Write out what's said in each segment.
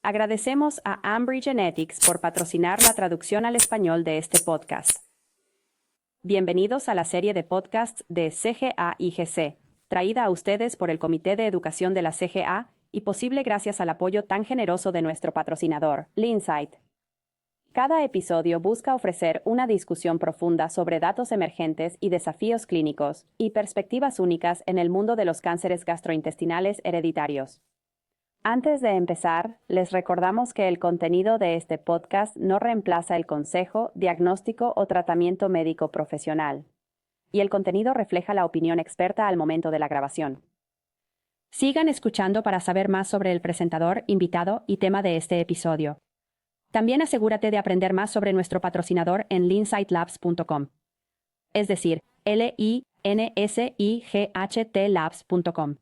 Agradecemos a Ambry Genetics por patrocinar la traducción al español de este podcast. Bienvenidos a la serie de podcasts de CGA-IGC, traída a ustedes por el Comité de Educación de la CGA y posible gracias al apoyo tan generoso de nuestro patrocinador, Linsight. Cada episodio busca ofrecer una discusión profunda sobre datos emergentes y desafíos clínicos y perspectivas únicas en el mundo de los cánceres gastrointestinales hereditarios. Antes de empezar, les recordamos que el contenido de este podcast no reemplaza el consejo, diagnóstico o tratamiento médico profesional, y el contenido refleja la opinión experta al momento de la grabación. Sigan escuchando para saber más sobre el presentador, invitado y tema de este episodio. También asegúrate de aprender más sobre nuestro patrocinador en linsightlabs.com, es decir, linsightlabs.com.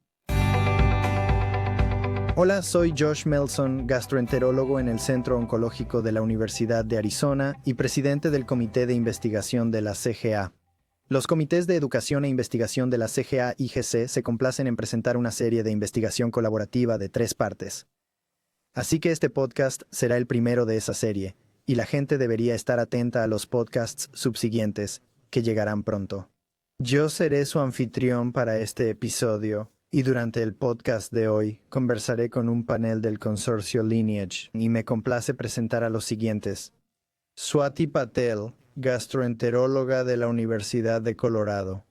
Hola, soy Josh Melson, gastroenterólogo en el Centro Oncológico de la Universidad de Arizona y presidente del Comité de Investigación de la CGA. Los comités de educación e investigación de la CGA-IGC se complacen en presentar una serie de investigación colaborativa de 3 partes. Así que este podcast será el primero de esa serie, y la gente debería estar atenta a los podcasts subsiguientes, que llegarán pronto. Yo seré su anfitrión para este episodio. Y durante el podcast de hoy, conversaré con un panel del consorcio Lineage y me complace presentar a los siguientes. Swati Patel, gastroenteróloga de la Universidad de Colorado.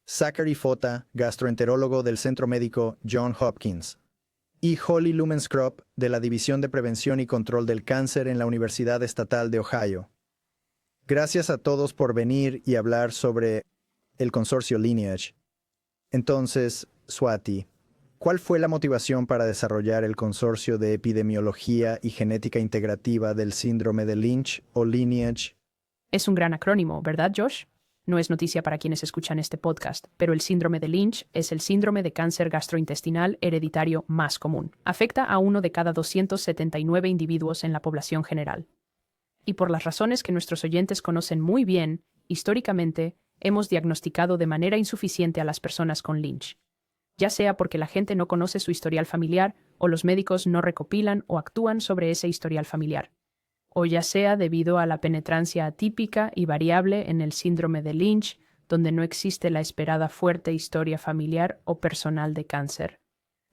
Zachary Fota, gastroenterólogo del Centro Médico John Hopkins. Y Holly Lumenskrop, de la División de Prevención y Control del Cáncer en la Universidad Estatal de Ohio. Gracias a todos por venir y hablar sobre el consorcio Lineage. Entonces, Swati, ¿cuál fue la motivación para desarrollar el Consorcio de Epidemiología y Genética Integrativa del Síndrome de Lynch o Lineage? Es un gran acrónimo, ¿verdad, Josh? No es noticia para quienes escuchan este podcast, pero el síndrome de Lynch es el síndrome de cáncer gastrointestinal hereditario más común. Afecta a 1 de cada 279 individuos en la población general. Y por las razones que nuestros oyentes conocen muy bien, históricamente, hemos diagnosticado de manera insuficiente a las personas con Lynch, ya sea porque la gente no conoce su historial familiar o los médicos no recopilan o actúan sobre ese historial familiar, o ya sea debido a la penetrancia atípica y variable en el síndrome de Lynch, donde no existe la esperada fuerte historia familiar o personal de cáncer.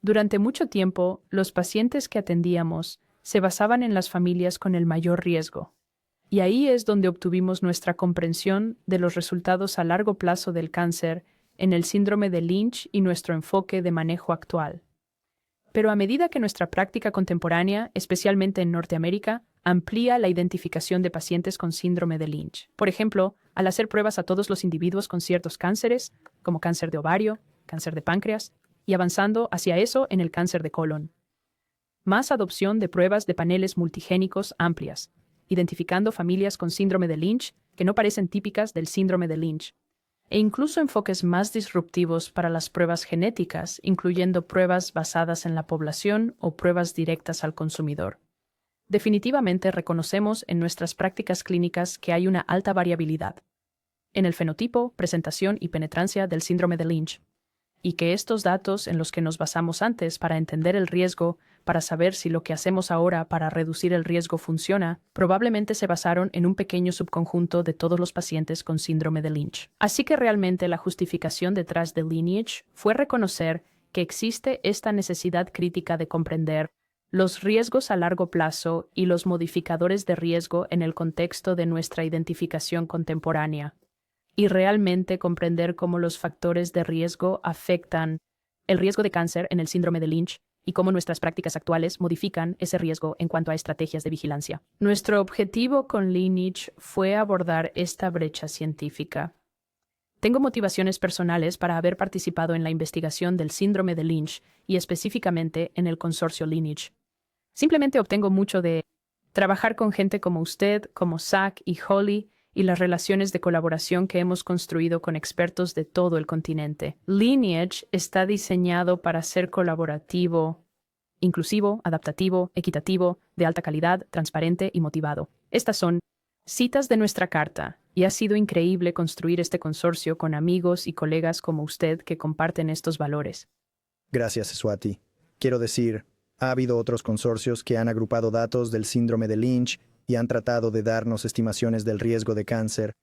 Durante mucho tiempo, los pacientes que atendíamos se basaban en las familias con el mayor riesgo, y ahí es donde obtuvimos nuestra comprensión de los resultados a largo plazo del cáncer en el síndrome de Lynch y nuestro enfoque de manejo actual. Pero a medida que nuestra práctica contemporánea, especialmente en Norteamérica, amplía la identificación de pacientes con síndrome de Lynch, por ejemplo, al hacer pruebas a todos los individuos con ciertos cánceres, como cáncer de ovario, cáncer de páncreas, y avanzando hacia eso en el cáncer de colon. Más adopción de pruebas de paneles multigénicos amplias, identificando familias con síndrome de Lynch que no parecen típicas del síndrome de Lynch, e incluso enfoques más disruptivos para las pruebas genéticas, incluyendo pruebas basadas en la población o pruebas directas al consumidor. Definitivamente reconocemos en nuestras prácticas clínicas que hay una alta variabilidad en el fenotipo, presentación y penetrancia del síndrome de Lynch, y que estos datos en los que nos basamos antes para entender el riesgo, para saber si lo que hacemos ahora para reducir el riesgo funciona, probablemente se basaron en un pequeño subconjunto de todos los pacientes con síndrome de Lynch. Así que realmente la justificación detrás de Lineage fue reconocer que existe esta necesidad crítica de comprender los riesgos a largo plazo y los modificadores de riesgo en el contexto de nuestra identificación contemporánea, y realmente comprender cómo los factores de riesgo afectan el riesgo de cáncer en el síndrome de Lynch y cómo nuestras prácticas actuales modifican ese riesgo en cuanto a estrategias de vigilancia. Nuestro objetivo con Lineage fue abordar esta brecha científica. Tengo motivaciones personales para haber participado en la investigación del síndrome de Lynch y específicamente en el consorcio Lineage. Simplemente obtengo mucho de trabajar con gente como usted, como Zach y Holly, y las relaciones de colaboración que hemos construido con expertos de todo el continente. Lineage está diseñado para ser colaborativo, inclusivo, adaptativo, equitativo, de alta calidad, transparente y motivado. Estas son citas de nuestra carta, y ha sido increíble construir este consorcio con amigos y colegas como usted que comparten estos valores. Gracias, Swati. Quiero decir, Ha habido otros consorcios que han agrupado datos del síndrome de Lynch y han tratado de darnos estimaciones del riesgo de cáncer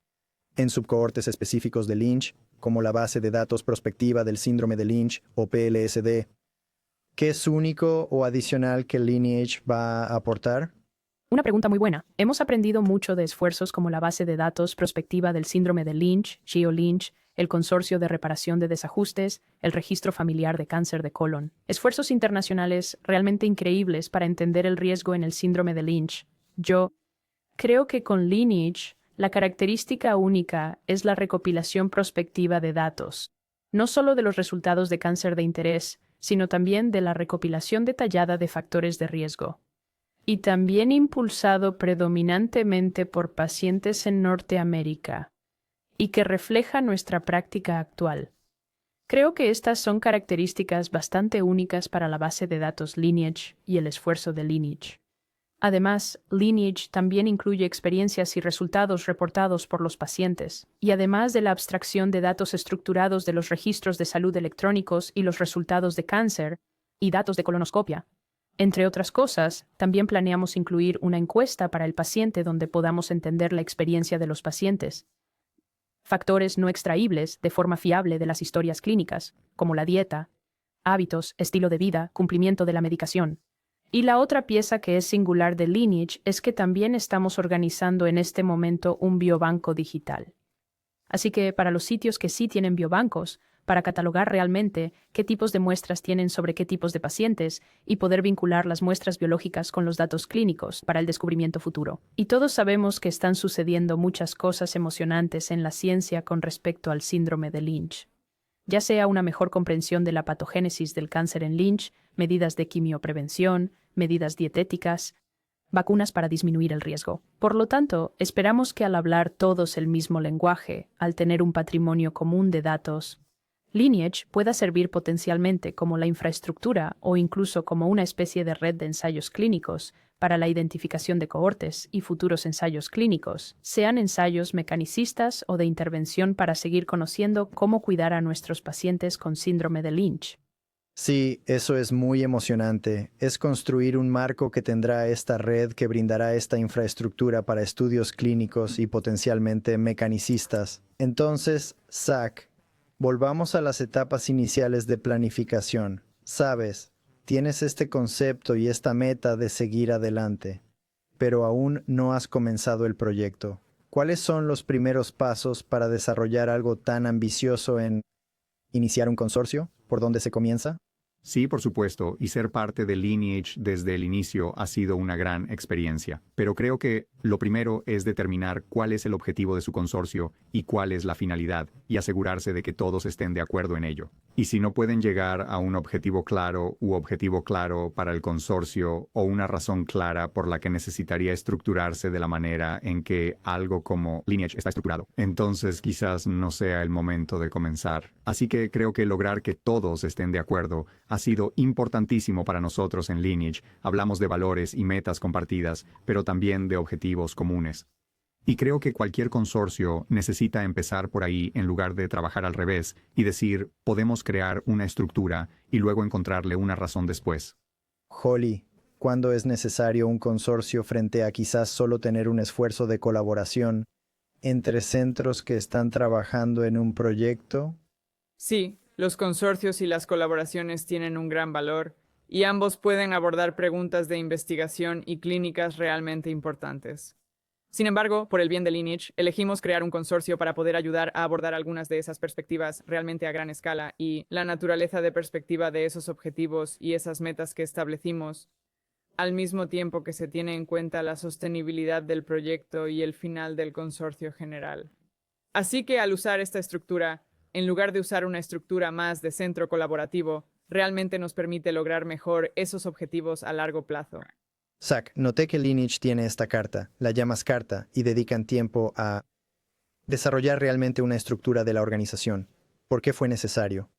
en subcohortes específicos de Lynch, como la base de datos prospectiva del síndrome de Lynch o PLSD. ¿Qué es único o adicional que Lineage va a aportar? Una pregunta muy buena. Hemos aprendido mucho de esfuerzos como la base de datos prospectiva del síndrome de Lynch, GeoLynch, el Consorcio de Reparación de Desajustes, el Registro Familiar de Cáncer de Colon. Esfuerzos internacionales realmente increíbles para entender el riesgo en el síndrome de Lynch. Yo creo que con Lineage, la característica única es la recopilación prospectiva de datos, no solo de los resultados de cáncer de interés, sino también de la recopilación detallada de factores de riesgo. Y también impulsado predominantemente por pacientes en Norteamérica, y que refleja nuestra práctica actual. Creo que estas son características bastante únicas para la base de datos Lineage y el esfuerzo de Lineage. Además, Lineage también incluye experiencias y resultados reportados por los pacientes, y además de la abstracción de datos estructurados de los registros de salud electrónicos y los resultados de cáncer, y datos de colonoscopia. Entre otras cosas, también planeamos incluir una encuesta para el paciente donde podamos entender la experiencia de los pacientes. Factores no extraíbles de forma fiable de las historias clínicas, como la dieta, hábitos, estilo de vida, cumplimiento de la medicación. Y la otra pieza que es singular de Lineage es que también estamos organizando en este momento un biobanco digital. Así que para los sitios que sí tienen biobancos, para catalogar realmente qué tipos de muestras tienen sobre qué tipos de pacientes y poder vincular las muestras biológicas con los datos clínicos para el descubrimiento futuro. Y todos sabemos que están sucediendo muchas cosas emocionantes en la ciencia con respecto al síndrome de Lynch. Ya sea una mejor comprensión de la patogénesis del cáncer en Lynch, medidas de quimioprevención, medidas dietéticas, vacunas para disminuir el riesgo. Por lo tanto, esperamos que al hablar todos el mismo lenguaje, al tener un patrimonio común de datos, Lineage pueda servir potencialmente como la infraestructura o incluso como una especie de red de ensayos clínicos para la identificación de cohortes y futuros ensayos clínicos, sean ensayos mecanicistas o de intervención para seguir conociendo cómo cuidar a nuestros pacientes con síndrome de Lynch. Sí, eso es muy emocionante. Es construir un marco que tendrá esta red que brindará esta infraestructura para estudios clínicos y potencialmente mecanicistas. Entonces, Zach, volvamos a las etapas iniciales de planificación. Sabes, tienes este concepto y esta meta de seguir adelante, pero aún no has comenzado el proyecto. ¿Cuáles son los primeros pasos para desarrollar algo tan ambicioso en iniciar un consorcio? ¿Por dónde se comienza? Sí, por supuesto, y ser parte de Lineage desde el inicio ha sido una gran experiencia. Pero creo que lo primero es determinar cuál es el objetivo de su consorcio y cuál es la finalidad, y asegurarse de que todos estén de acuerdo en ello. Y si no pueden llegar a un objetivo claro para el consorcio o una razón clara por la que necesitaría estructurarse de la manera en que algo como Lineage está estructurado, entonces quizás no sea el momento de comenzar. Así que creo que lograr que todos estén de acuerdo ha sido importantísimo para nosotros en Lineage. Hablamos de valores y metas compartidas, pero también de objetivos comunes. Y creo que cualquier consorcio necesita empezar por ahí en lugar de trabajar al revés y decir, podemos crear una estructura y luego encontrarle una razón después. Holly, ¿cuándo es necesario un consorcio frente a quizás solo tener un esfuerzo de colaboración entre centros que están trabajando en un proyecto? Sí, los consorcios y las colaboraciones tienen un gran valor, y ambos pueden abordar preguntas de investigación y clínicas realmente importantes. Sin embargo, por el bien de Lineage, elegimos crear un consorcio para poder ayudar a abordar algunas de esas perspectivas realmente a gran escala y la naturaleza de perspectiva de esos objetivos y esas metas que establecimos, al mismo tiempo que se tiene en cuenta la sostenibilidad del proyecto y el final del consorcio general. Así que al usar esta estructura, en lugar de usar una estructura más de centro colaborativo, realmente nos permite lograr mejor esos objetivos a largo plazo. Zach, noté que Lineage tiene esta carta, la llamas carta, y dedican tiempo a desarrollar realmente una estructura de la organización. ¿Por qué fue necesario?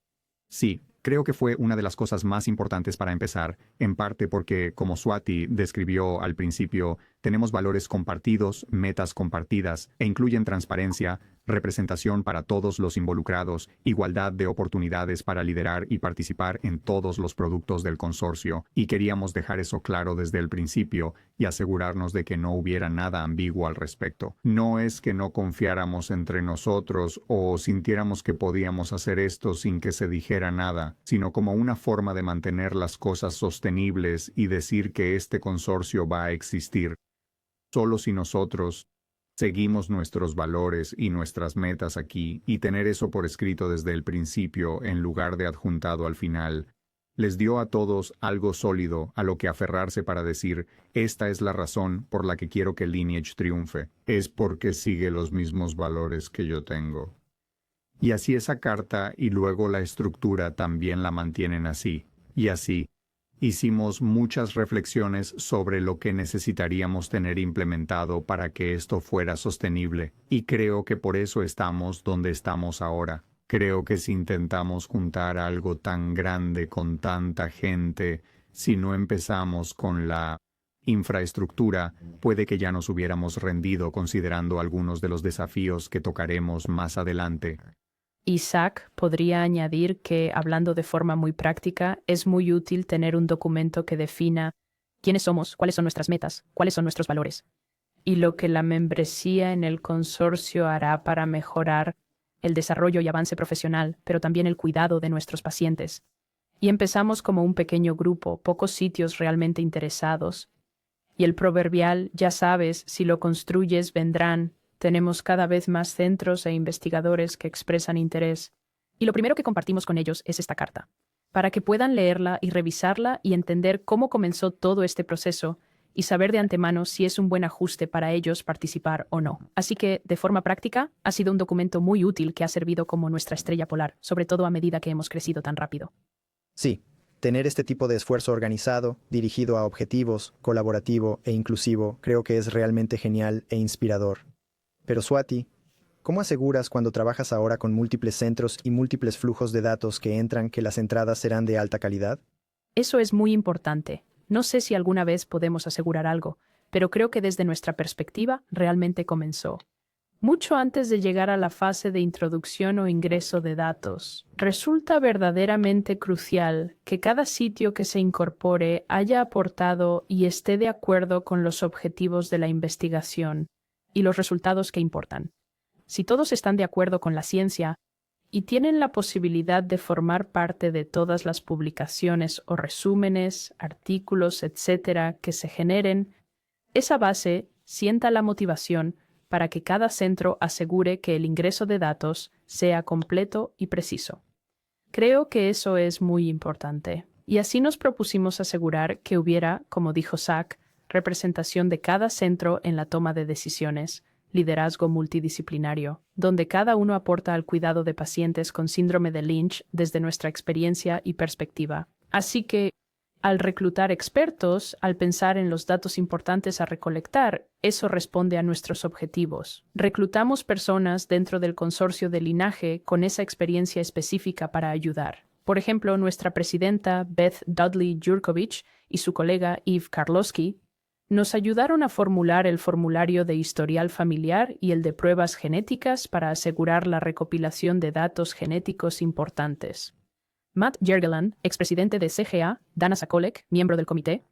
Sí, creo que fue una de las cosas más importantes para empezar, en parte porque, como Swati describió al principio, tenemos valores compartidos, metas compartidas, e incluyen transparencia, representación para todos los involucrados, igualdad de oportunidades para liderar y participar en todos los productos del consorcio, y queríamos dejar eso claro desde el principio y asegurarnos de que no hubiera nada ambiguo al respecto. No es que no confiáramos entre nosotros o sintiéramos que podíamos hacer esto sin que se dijera nada, sino como una forma de mantener las cosas sostenibles y decir que este consorcio va a existir. Solo si nosotros seguimos nuestros valores y nuestras metas aquí, y tener eso por escrito desde el principio en lugar de adjuntado al final, les dio a todos algo sólido a lo que aferrarse para decir, esta es la razón por la que quiero que Lineage triunfe, es porque sigue los mismos valores que yo tengo. Y así esa carta y luego la estructura también la mantienen así, y así. Hicimos muchas reflexiones sobre lo que necesitaríamos tener implementado para que esto fuera sostenible, y creo que por eso estamos donde estamos ahora. Creo que si intentamos juntar algo tan grande con tanta gente, si no empezamos con la infraestructura, puede que ya nos hubiéramos rendido considerando algunos de los desafíos que tocaremos más adelante. Isaac podría añadir que, hablando de forma muy práctica, es muy útil tener un documento que defina quiénes somos, cuáles son nuestras metas, cuáles son nuestros valores, y lo que la membresía en el consorcio hará para mejorar el desarrollo y avance profesional, pero también el cuidado de nuestros pacientes. Y empezamos como un pequeño grupo, pocos sitios realmente interesados. Y el proverbial, ya sabes, si lo construyes, vendrán. Tenemos cada vez más centros e investigadores que expresan interés. Y lo primero que compartimos con ellos es esta carta, para que puedan leerla y revisarla y entender cómo comenzó todo este proceso y saber de antemano si es un buen ajuste para ellos participar o no. Así que, de forma práctica, ha sido un documento muy útil que ha servido como nuestra estrella polar, sobre todo a medida que hemos crecido tan rápido. Sí, tener este tipo de esfuerzo organizado, dirigido a objetivos, colaborativo e inclusivo, creo que es realmente genial e inspirador. Pero Swati, ¿cómo aseguras cuando trabajas ahora con múltiples centros y múltiples flujos de datos que entran que las entradas serán de alta calidad? Eso es muy importante. No sé si alguna vez podemos asegurar algo, pero creo que desde nuestra perspectiva realmente comenzó mucho antes de llegar a la fase de introducción o ingreso de datos. Resulta verdaderamente crucial que cada sitio que se incorpore haya aportado y esté de acuerdo con los objetivos de la investigación y los resultados que importan. Si todos están de acuerdo con la ciencia y tienen la posibilidad de formar parte de todas las publicaciones o resúmenes, artículos, etcétera, que se generen, esa base sienta la motivación para que cada centro asegure que el ingreso de datos sea completo y preciso. Creo que eso es muy importante. Y así nos propusimos asegurar que hubiera, como dijo Zach, representación de cada centro en la toma de decisiones, liderazgo multidisciplinario, donde cada uno aporta al cuidado de pacientes con síndrome de Lynch desde nuestra experiencia y perspectiva. Así que, al reclutar expertos, al pensar en los datos importantes a recolectar, eso responde a nuestros objetivos. Reclutamos personas dentro del consorcio de linaje con esa experiencia específica para ayudar. Por ejemplo, nuestra presidenta Beth Dudley Jurkovich y su colega Eve Karlowski nos ayudaron a formular el formulario de historial familiar y el de pruebas genéticas para asegurar la recopilación de datos genéticos importantes. Matt Jergeland, expresidente de CGA, Dana Sakolek, miembro del comité,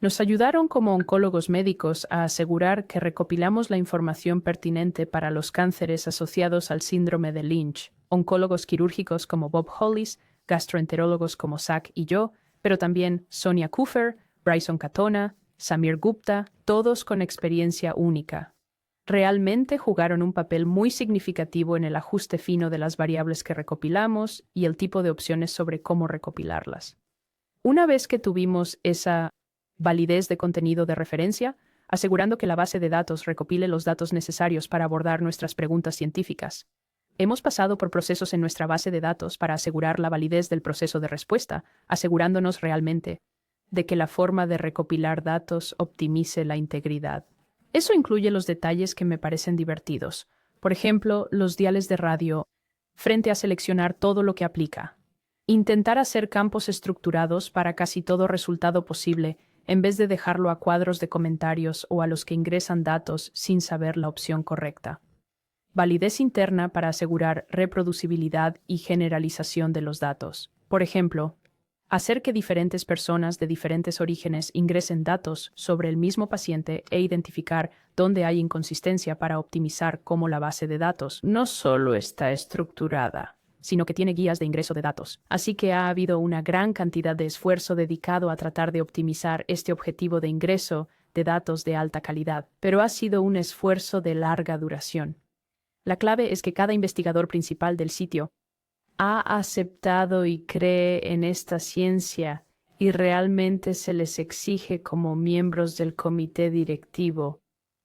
nos ayudaron como oncólogos médicos a asegurar que recopilamos la información pertinente para los cánceres asociados al síndrome de Lynch, oncólogos quirúrgicos como Bob Hollis, gastroenterólogos como Zach y yo, pero también Sonia Kufer, Bryson Katona, Samir Gupta, todos con experiencia única. Realmente jugaron un papel muy significativo en el ajuste fino de las variables que recopilamos y el tipo de opciones sobre cómo recopilarlas. Una vez que tuvimos esa validez de contenido de referencia, asegurando que la base de datos recopile los datos necesarios para abordar nuestras preguntas científicas, hemos pasado por procesos en nuestra base de datos para asegurar la validez del proceso de respuesta, asegurándonos realmente de que la forma de recopilar datos optimice la integridad. Eso incluye los detalles que me parecen divertidos. Por ejemplo, los diales de radio, frente a seleccionar todo lo que aplica. Intentar hacer campos estructurados para casi todo resultado posible, en vez de dejarlo a cuadros de comentarios o a los que ingresan datos sin saber la opción correcta. validez interna para asegurar reproducibilidad y generalización de los datos. Por ejemplo, hacer que diferentes personas de diferentes orígenes ingresen datos sobre el mismo paciente e identificar dónde hay inconsistencia para optimizar cómo la base de datos no solo está estructurada, sino que tiene guías de ingreso de datos. Así que ha habido una gran cantidad de esfuerzo dedicado a tratar de optimizar este objetivo de ingreso de datos de alta calidad, pero ha sido un esfuerzo de larga duración. La clave es que cada investigador principal del sitio ha aceptado y cree en esta ciencia y realmente se les exige como miembros del comité directivo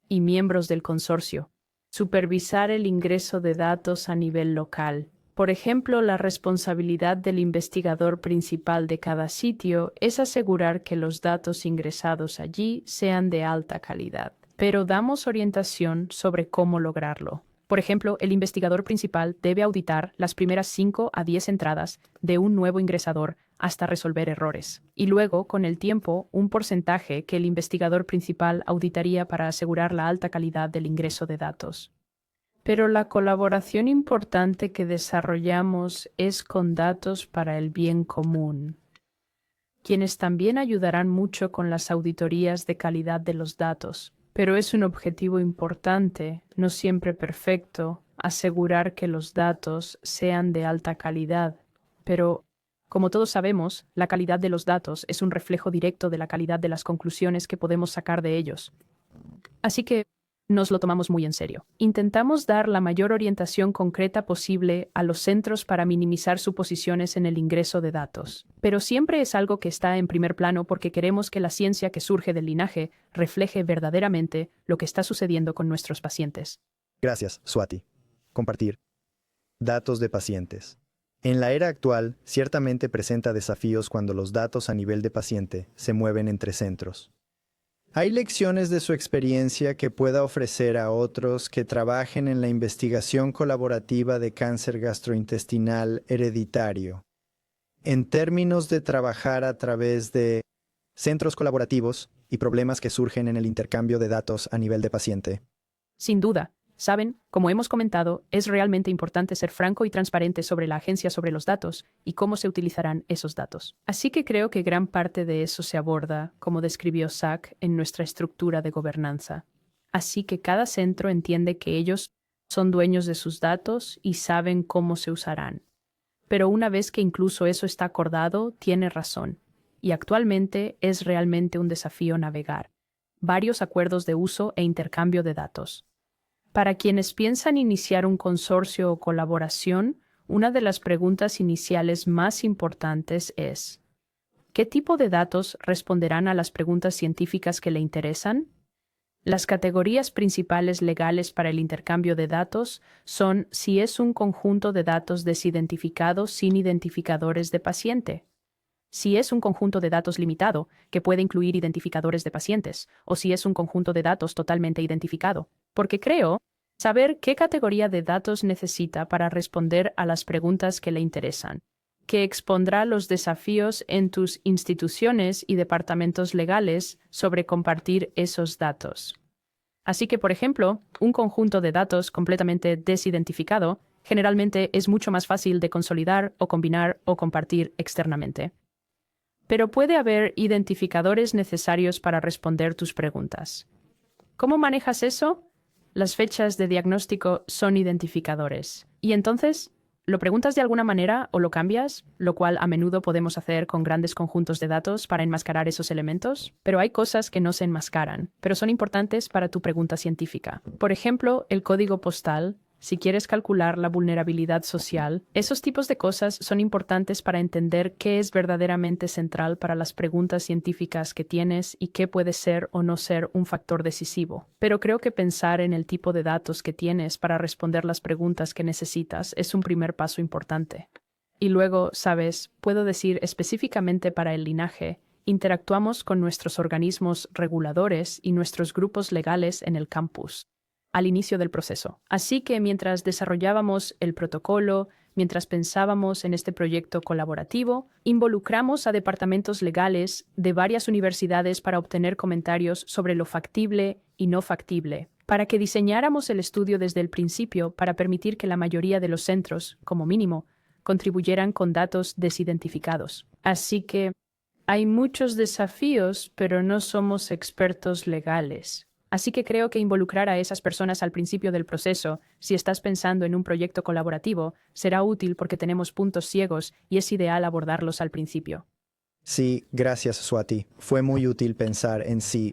y miembros del consorcio supervisar el ingreso de datos a nivel local. Por ejemplo, la responsabilidad del investigador principal de cada sitio es asegurar que los datos ingresados allí sean de alta calidad, pero damos orientación sobre cómo lograrlo. Por ejemplo, el investigador principal debe auditar las primeras 5 a 10 entradas de un nuevo ingresador hasta resolver errores, y luego, con el tiempo, un porcentaje que el investigador principal auditaría para asegurar la alta calidad del ingreso de datos. Pero la colaboración importante que desarrollamos es con datos para el bien común, quienes también ayudarán mucho con las auditorías de calidad de los datos. Pero es un objetivo importante, no siempre perfecto, asegurar que los datos sean de alta calidad. Pero, como todos sabemos, la calidad de los datos es un reflejo directo de la calidad de las conclusiones que podemos sacar de ellos. Así que nos lo tomamos muy en serio. Intentamos dar la mayor orientación concreta posible a los centros para minimizar suposiciones en el ingreso de datos. Pero siempre es algo que está en primer plano porque queremos que la ciencia que surge del linaje refleje verdaderamente lo que está sucediendo con nuestros pacientes. Gracias, Swati. Compartir. Datos de pacientes. En la era actual, ciertamente presenta desafíos cuando los datos a nivel de paciente se mueven entre centros. ¿Hay lecciones de su experiencia que pueda ofrecer a otros que trabajen en la investigación colaborativa de cáncer gastrointestinal hereditario? En términos de trabajar a través de centros colaborativos y problemas que surgen en el intercambio de datos a nivel de paciente. Sin duda. Saben, como hemos comentado, es realmente importante ser franco y transparente sobre la agencia sobre los datos y cómo se utilizarán esos datos. Así que creo que gran parte de eso se aborda, como describió Zach, en nuestra estructura de gobernanza. Así que cada centro entiende que ellos son dueños de sus datos y saben cómo se usarán. Pero una vez que incluso eso está acordado, tiene razón. Y actualmente es realmente un desafío navegar varios acuerdos de uso e intercambio de datos. Para quienes piensan iniciar un consorcio o colaboración, una de las preguntas iniciales más importantes es: ¿qué tipo de datos responderán a las preguntas científicas que le interesan? Las categorías principales legales para el intercambio de datos son si es un conjunto de datos desidentificados sin identificadores de paciente, si es un conjunto de datos limitado, que puede incluir identificadores de pacientes, o si es un conjunto de datos totalmente identificado. Porque creo saber qué categoría de datos necesita para responder a las preguntas que le interesan, que expondrá los desafíos en tus instituciones y departamentos legales sobre compartir esos datos. Así que, por ejemplo, un conjunto de datos completamente desidentificado generalmente es mucho más fácil de consolidar o combinar o compartir externamente. Pero puede haber identificadores necesarios para responder tus preguntas. ¿Cómo manejas eso? Las fechas de diagnóstico son identificadores. Y entonces, ¿lo preguntas de alguna manera o lo cambias? Lo cual a menudo podemos hacer con grandes conjuntos de datos para enmascarar esos elementos. Pero hay cosas que no se enmascaran, pero son importantes para tu pregunta científica. Por ejemplo, el código postal. Si quieres calcular la vulnerabilidad social, esos tipos de cosas son importantes para entender qué es verdaderamente central para las preguntas científicas que tienes y qué puede ser o no ser un factor decisivo. Pero creo que pensar en el tipo de datos que tienes para responder las preguntas que necesitas es un primer paso importante. Y luego, sabes, puedo decir específicamente para el linaje, interactuamos con nuestros organismos reguladores y nuestros grupos legales en el campus al inicio del proceso. Así que mientras desarrollábamos el protocolo, mientras pensábamos en este proyecto colaborativo, involucramos a departamentos legales de varias universidades para obtener comentarios sobre lo factible y no factible, para que diseñáramos el estudio desde el principio para permitir que la mayoría de los centros, como mínimo, contribuyeran con datos desidentificados. Así que hay muchos desafíos, pero no somos expertos legales. Así que creo que involucrar a esas personas al principio del proceso, si estás pensando en un proyecto colaborativo, será útil porque tenemos puntos ciegos y es ideal abordarlos al principio. Sí, gracias, Swati. Fue muy útil pensar en si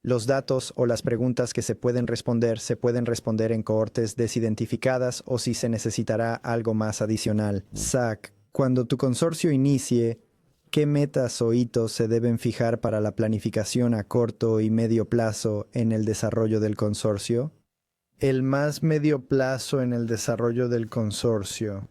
los datos o las preguntas que se pueden responder en cohortes desidentificadas o si se necesitará algo más adicional. Zach, cuando tu consorcio inicie, ¿qué metas o hitos se deben fijar para la planificación a corto y medio plazo en el desarrollo del consorcio? El más medio plazo en el desarrollo del consorcio.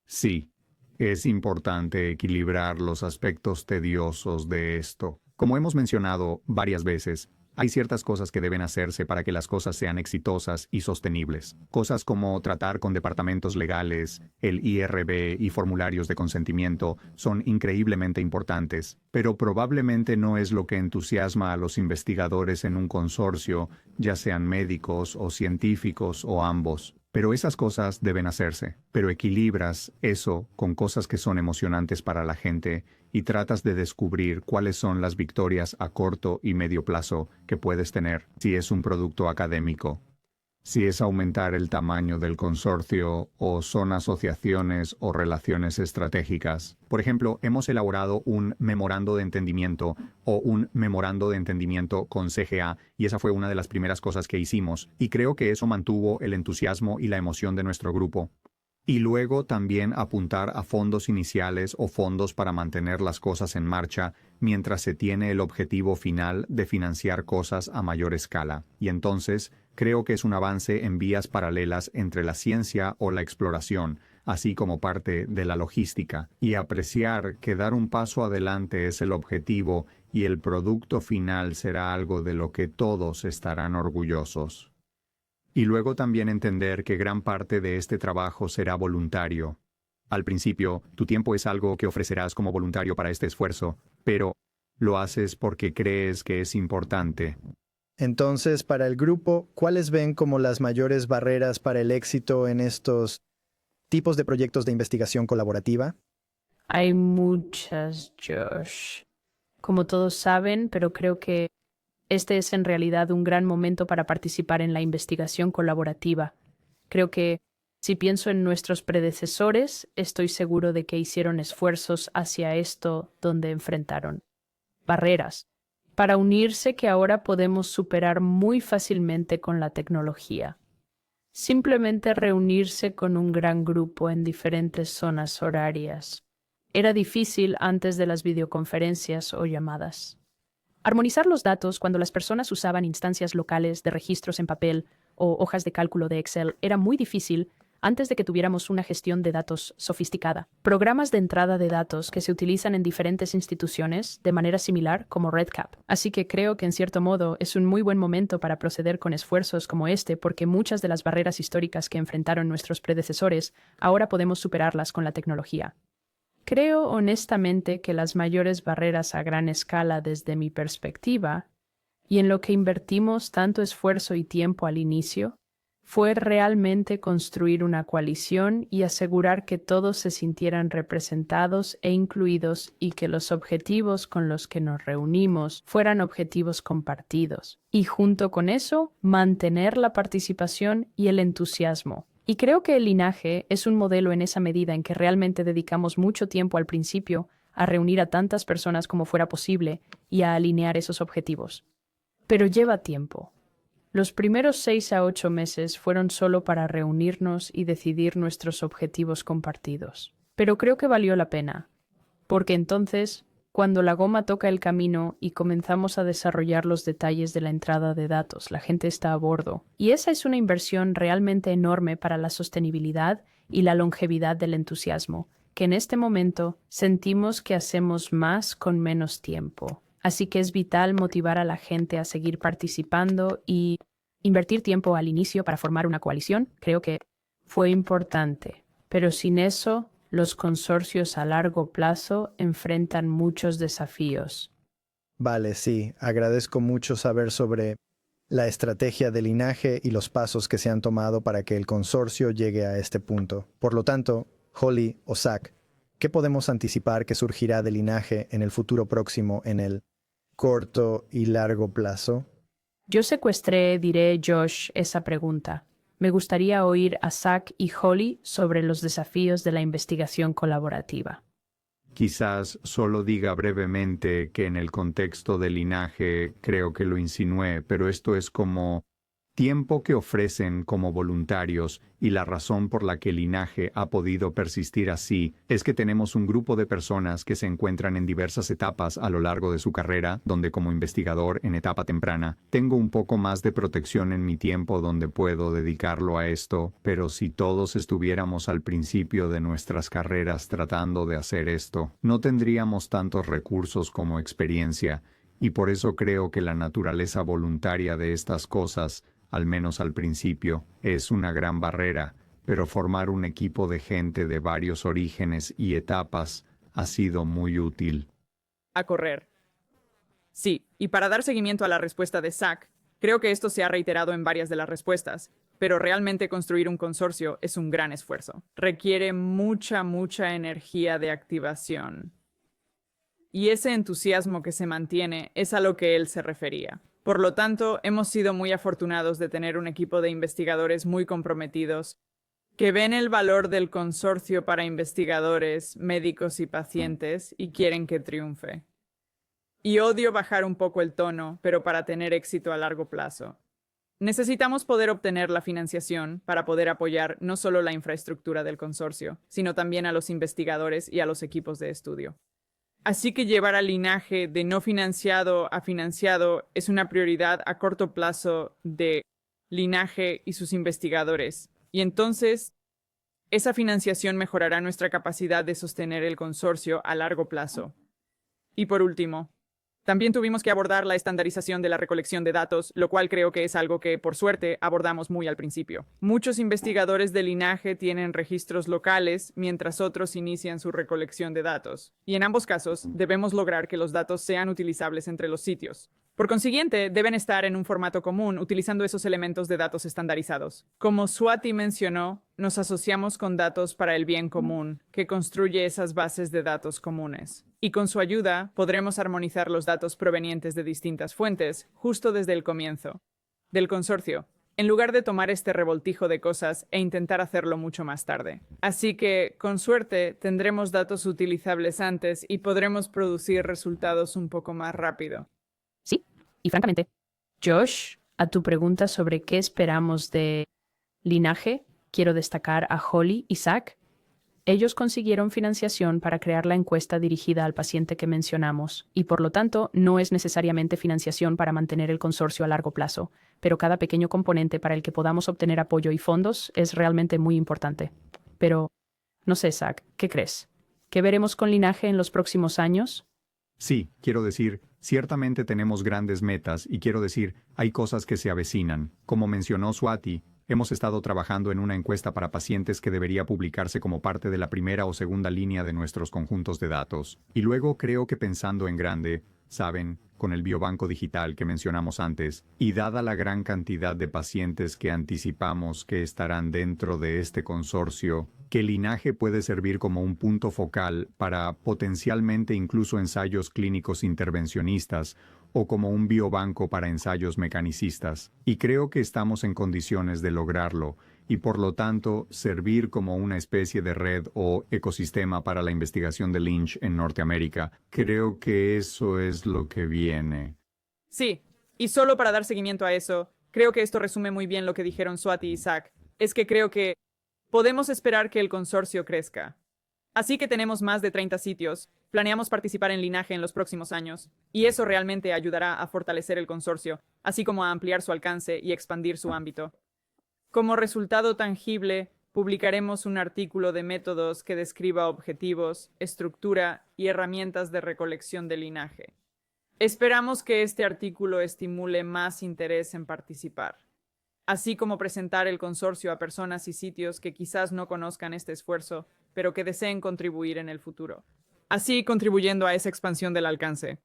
Sí, es importante equilibrar los aspectos tediosos de esto. Como hemos mencionado varias veces, hay ciertas cosas que deben hacerse para que las cosas sean exitosas y sostenibles. Cosas como tratar con departamentos legales, el IRB y formularios de consentimiento son increíblemente importantes, pero probablemente no es lo que entusiasma a los investigadores en un consorcio, ya sean médicos o científicos o ambos. Pero esas cosas deben hacerse. Pero equilibras eso con cosas que son emocionantes para la gente y tratas de descubrir cuáles son las victorias a corto y medio plazo que puedes tener si es un producto académico. Si es aumentar el tamaño del consorcio o son asociaciones o relaciones estratégicas. Por ejemplo, hemos elaborado un memorando de entendimiento o un memorando de entendimiento con CGA y esa fue una de las primeras cosas que hicimos y creo que eso mantuvo el entusiasmo y la emoción de nuestro grupo. Y luego también apuntar a fondos iniciales o fondos para mantener las cosas en marcha mientras se tiene el objetivo final de financiar cosas a mayor escala. Y entonces, creo que es un avance en vías paralelas entre la ciencia o la exploración, así como parte de la logística, y apreciar que dar un paso adelante es el objetivo y el producto final será algo de lo que todos estarán orgullosos. Y luego también entender que gran parte de este trabajo será voluntario. Al principio, tu tiempo es algo que ofrecerás como voluntario para este esfuerzo, pero lo haces porque crees que es importante. Entonces, para el grupo, ¿cuáles ven como las mayores barreras para el éxito en estos tipos de proyectos de investigación colaborativa? Hay muchas, Josh. Como todos saben, pero creo que este es en realidad un gran momento para participar en la investigación colaborativa. Creo que, si pienso en nuestros predecesores, estoy seguro de que hicieron esfuerzos hacia esto donde enfrentaron barreras para unirse que ahora podemos superar muy fácilmente con la tecnología. Simplemente reunirse con un gran grupo en diferentes zonas horarias. Era difícil antes de las videoconferencias o llamadas. Armonizar los datos cuando las personas usaban instancias locales de registros en papel o hojas de cálculo de Excel era muy difícil antes de que tuviéramos una gestión de datos sofisticada. Programas de entrada de datos que se utilizan en diferentes instituciones de manera similar como REDCap. Así que creo que en cierto modo es un muy buen momento para proceder con esfuerzos como este porque muchas de las barreras históricas que enfrentaron nuestros predecesores ahora podemos superarlas con la tecnología. Creo honestamente que las mayores barreras a gran escala desde mi perspectiva, y en lo que invertimos tanto esfuerzo y tiempo al inicio, fue realmente construir una coalición y asegurar que todos se sintieran representados e incluidos y que los objetivos con los que nos reunimos fueran objetivos compartidos. Y junto con eso, mantener la participación y el entusiasmo. Y creo que el linaje es un modelo en esa medida en que realmente dedicamos mucho tiempo al principio a reunir a tantas personas como fuera posible y a alinear esos objetivos. Pero lleva tiempo. Los primeros 6 a 8 meses fueron solo para reunirnos y decidir nuestros objetivos compartidos. Pero creo que valió la pena, porque entonces, cuando la goma toca el camino y comenzamos a desarrollar los detalles de la entrada de datos, la gente está a bordo. Y esa es una inversión realmente enorme para la sostenibilidad y la longevidad del entusiasmo, que en este momento sentimos que hacemos más con menos tiempo. Así que es vital motivar a la gente a seguir participando y invertir tiempo al inicio para formar una coalición. Creo que fue importante, pero sin eso, los consorcios a largo plazo enfrentan muchos desafíos. Vale, sí, agradezco mucho saber sobre la estrategia de linaje y los pasos que se han tomado para que el consorcio llegue a este punto. Por lo tanto, Holly o Zach, ¿qué podemos anticipar que surgirá de linaje en el futuro próximo en el corto y largo plazo? Yo secuestré, diré Josh, esa pregunta. Me gustaría oír a Zach y Holly sobre los desafíos de la investigación colaborativa. Quizás solo diga brevemente que en el contexto del linaje creo que lo insinué, pero esto es como tiempo que ofrecen como voluntarios, y la razón por la que el linaje ha podido persistir así es que tenemos un grupo de personas que se encuentran en diversas etapas a lo largo de su carrera, donde como investigador en etapa temprana tengo un poco más de protección en mi tiempo donde puedo dedicarlo a esto, pero si todos estuviéramos al principio de nuestras carreras tratando de hacer esto, no tendríamos tantos recursos como experiencia, y por eso creo que la naturaleza voluntaria de estas cosas, al menos al principio, es una gran barrera, pero formar un equipo de gente de varios orígenes y etapas ha sido muy útil. A correr. Sí, y para dar seguimiento a la respuesta de Zach, creo que esto se ha reiterado en varias de las respuestas, pero realmente construir un consorcio es un gran esfuerzo. Requiere mucha energía de activación. Y ese entusiasmo que se mantiene es a lo que él se refería. Por lo tanto, hemos sido muy afortunados de tener un equipo de investigadores muy comprometidos que ven el valor del consorcio para investigadores, médicos y pacientes y quieren que triunfe. Y odio bajar un poco el tono, pero para tener éxito a largo plazo. Necesitamos poder obtener la financiación para poder apoyar no solo la infraestructura del consorcio, sino también a los investigadores y a los equipos de estudio. Así que llevar al linaje de no financiado a financiado es una prioridad a corto plazo de linaje y sus investigadores. Y entonces, esa financiación mejorará nuestra capacidad de sostener el consorcio a largo plazo. Y por último, también tuvimos que abordar la estandarización de la recolección de datos, lo cual creo que es algo que, por suerte, abordamos muy al principio. Muchos investigadores de linaje tienen registros locales, mientras otros inician su recolección de datos. Y en ambos casos, debemos lograr que los datos sean utilizables entre los sitios. Por consiguiente, deben estar en un formato común, utilizando esos elementos de datos estandarizados. Como Swati mencionó, nos asociamos con Datos para el Bien Común, que construye esas bases de datos comunes. Y con su ayuda, podremos armonizar los datos provenientes de distintas fuentes, justo desde el comienzo del consorcio, en lugar de tomar este revoltijo de cosas e intentar hacerlo mucho más tarde. Así que, con suerte, tendremos datos utilizables antes y podremos producir resultados un poco más rápido. Sí, y francamente, Josh, a tu pregunta sobre qué esperamos de linaje, quiero destacar a Holly y Zach. Ellos consiguieron financiación para crear la encuesta dirigida al paciente que mencionamos, y por lo tanto no es necesariamente financiación para mantener el consorcio a largo plazo, pero cada pequeño componente para el que podamos obtener apoyo y fondos es realmente muy importante. Pero, no sé, Zach, ¿qué crees? ¿Qué veremos con linaje en los próximos años? Sí, quiero decir, ciertamente tenemos grandes metas y quiero decir, hay cosas que se avecinan. Como mencionó Swati, hemos estado trabajando en una encuesta para pacientes que debería publicarse como parte de la primera o segunda línea de nuestros conjuntos de datos. Y luego creo que pensando en grande, saben, con el biobanco digital que mencionamos antes, y dada la gran cantidad de pacientes que anticipamos que estarán dentro de este consorcio, que el linaje puede servir como un punto focal para potencialmente incluso ensayos clínicos intervencionistas o como un biobanco para ensayos mecanicistas. Y creo que estamos en condiciones de lograrlo y por lo tanto servir como una especie de red o ecosistema para la investigación de Lynch en Norteamérica. Creo que eso es lo que viene. Sí, y solo para dar seguimiento a eso, creo que esto resume muy bien lo que dijeron Swati y Zach. Es que creo que podemos esperar que el consorcio crezca. Así que tenemos más de 30 sitios, planeamos participar en linaje en los próximos años, y eso realmente ayudará a fortalecer el consorcio, así como a ampliar su alcance y expandir su ámbito. Como resultado tangible, publicaremos un artículo de métodos que describa objetivos, estructura y herramientas de recolección de linaje. Esperamos que este artículo estimule más interés en participar, así como presentar el consorcio a personas y sitios que quizás no conozcan este esfuerzo, pero que deseen contribuir en el futuro, así contribuyendo a esa expansión del alcance.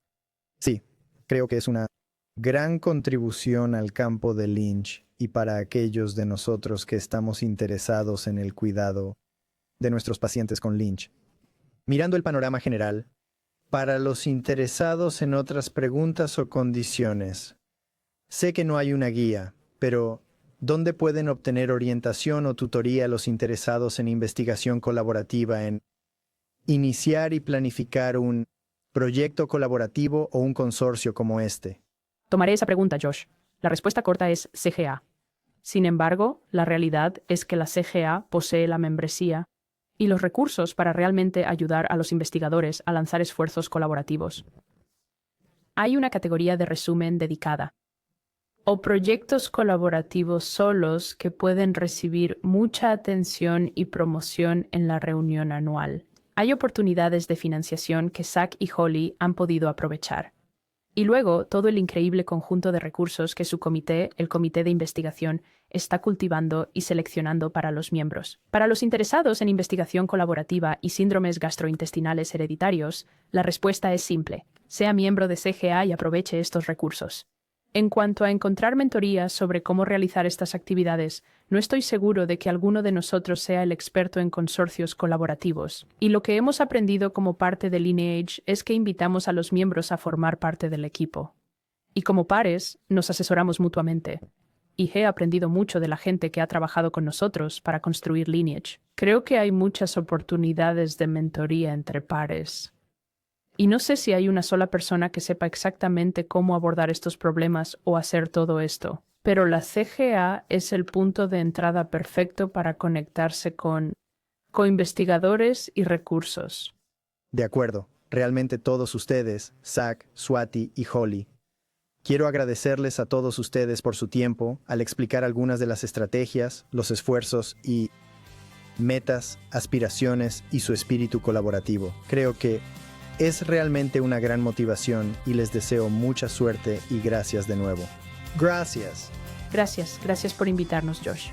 Sí, creo que es una gran contribución al campo de Lynch y para aquellos de nosotros que estamos interesados en el cuidado de nuestros pacientes con Lynch. Mirando el panorama general, para los interesados en otras preguntas o condiciones, sé que no hay una guía, pero ¿dónde pueden obtener orientación o tutoría los interesados en investigación colaborativa en iniciar y planificar un proyecto colaborativo o un consorcio como este? Tomaré esa pregunta, Josh. La respuesta corta es CGA. Sin embargo, la realidad es que la CGA posee la membresía y los recursos para realmente ayudar a los investigadores a lanzar esfuerzos colaborativos. Hay una categoría de resumen dedicada, o proyectos colaborativos solos que pueden recibir mucha atención y promoción en la reunión anual. Hay oportunidades de financiación que Zach y Holly han podido aprovechar. Y luego, todo el increíble conjunto de recursos que su comité, el Comité de Investigación, está cultivando y seleccionando para los miembros. Para los interesados en investigación colaborativa y síndromes gastrointestinales hereditarios, la respuesta es simple. Sea miembro de CGA y aproveche estos recursos. En cuanto a encontrar mentorías sobre cómo realizar estas actividades, no estoy seguro de que alguno de nosotros sea el experto en consorcios colaborativos. Y lo que hemos aprendido como parte de Lineage es que invitamos a los miembros a formar parte del equipo. Y como pares, nos asesoramos mutuamente. Y he aprendido mucho de la gente que ha trabajado con nosotros para construir Lineage. Creo que hay muchas oportunidades de mentoría entre pares. Y no sé si hay una sola persona que sepa exactamente cómo abordar estos problemas o hacer todo esto, pero la CGA es el punto de entrada perfecto para conectarse con coinvestigadores y recursos. De acuerdo, realmente todos ustedes, Zach, Swati y Holly. Quiero agradecerles a todos ustedes por su tiempo al explicar algunas de las estrategias, los esfuerzos y metas, aspiraciones y su espíritu colaborativo. Creo que es realmente una gran motivación y les deseo mucha suerte y gracias de nuevo. Gracias. Gracias por invitarnos, Josh.